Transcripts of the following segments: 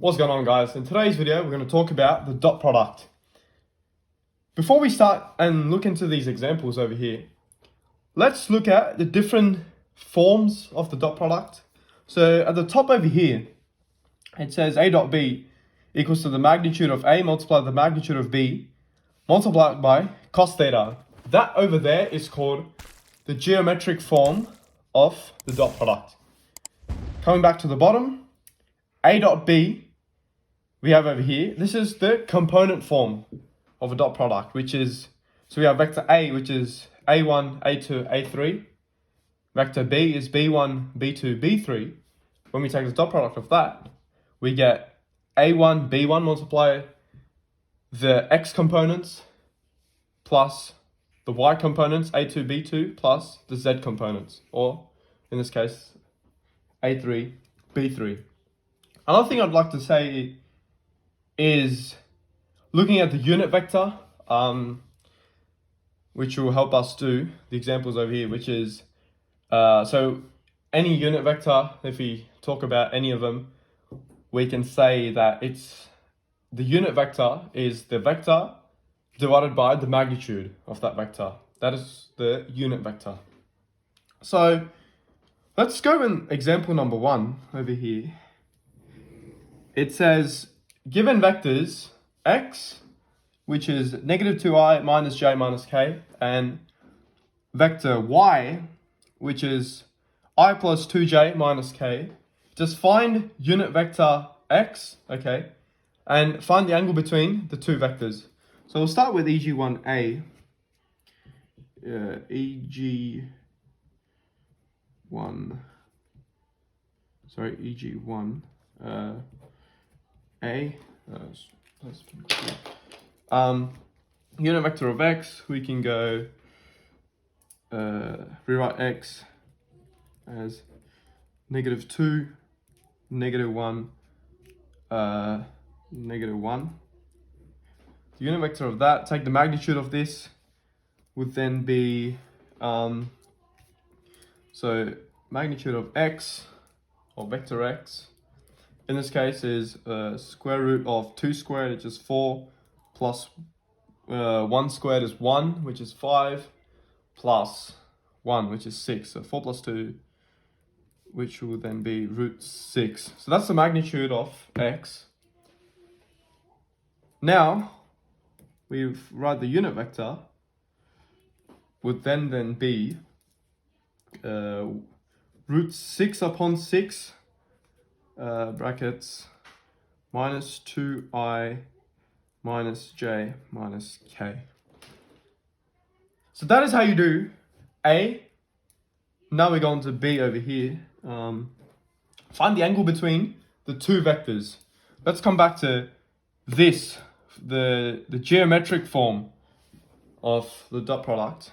What's going on, guys? In today's video, we're going to talk about the dot product. Before we start and look into these examples over here, let's look at the different forms of the dot product. So at the top over here, it says A dot B equals to the magnitude of A multiplied the magnitude of B multiplied by cos theta. That over there is called the geometric form of the dot product. Coming back to the bottom, A dot B, we have over here, this is the component form of a dot product, which is, so we have vector A, which is A1, A2, A3. Vector B is B1, B2, B3. When we take the dot product of that, we get A1, B1 multiply the X components plus the Y components, A2, B2, plus the Z components, or in this case, A3, B3. Another thing I'd like to say is looking at the unit vector, which will help us do the examples over here, which is, so any unit vector, if we talk about any of them, we can say that it's, the unit vector is the vector divided by the magnitude of that vector. That is the unit vector. So let's go in example number 1 over here. It says, given vectors x, which is negative 2i minus j minus k, and vector y, which is I plus 2j minus k, just find unit vector x, okay, and find the angle between the two vectors. So we'll start with EG1A. EG1, A. Unit vector of x, we can go rewrite x as negative 2, negative 1, negative 1. The unit vector of that, take the magnitude of this, would then be, so magnitude of x, or vector x, in this case is square root of 2 squared, which is 4, plus 1 squared is 1, which is 5, plus 1, which is 6. So 4 plus 2, which will then be root 6. So that's the magnitude of x. Now, we write the unit vector, would then be root 6 upon 6, brackets, minus 2i minus j minus k. So that is how you do A. Now we're going to B over here. Find the angle between the two vectors. Let's come back to this, the geometric form of the dot product.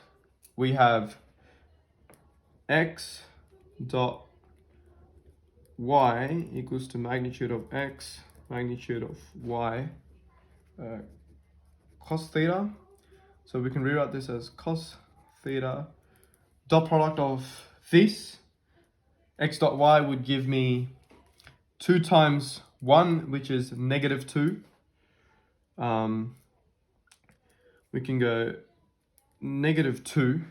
We have x dot y equals to magnitude of x, magnitude of y, cos theta. So we can rewrite this as cos theta, dot product of this, x dot y would give me 2 times 1, which is negative 2. We can go negative 2.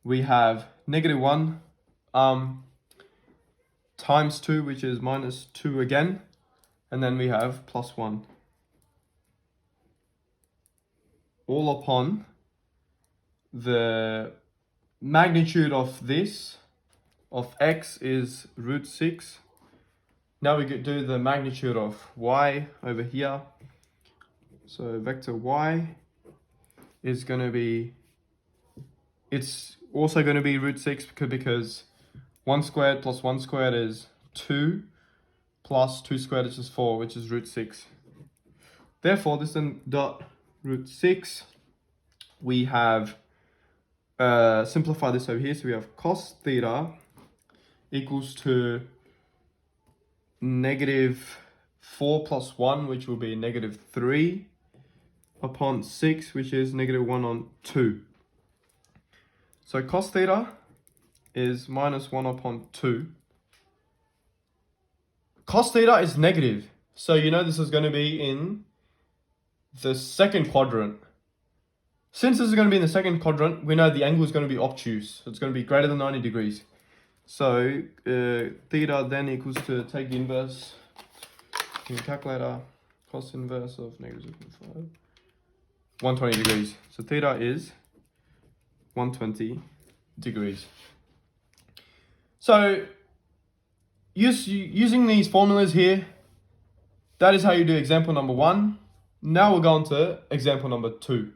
We have negative 1 times 2, which is minus 2 again, and then we have plus 1. All upon the magnitude of this, of x, is root 6. Now we could do the magnitude of y over here. So vector y is going to be, it's also going to be root 6 because 1 squared plus 1 squared is 2, plus 2 squared is just 4, which is root 6. Therefore, this then dot root 6, we have, simplify this over here, so we have cos theta equals to negative 4 plus 1, which will be negative 3, upon 6, which is negative 1 on 2. So cos theta is minus 1 upon 2. cos theta is negative. So you know this is going to be in the second quadrant. Since this is going to be in the second quadrant, we know the angle is going to be obtuse. So it's going to be greater than 90 degrees. So theta then equals to, take the inverse in the calculator, cos inverse of negative 0.5, 120 degrees. So theta is 120 degrees. So using these formulas here, that is how you do example number 1. Now we'll go on to example number 2.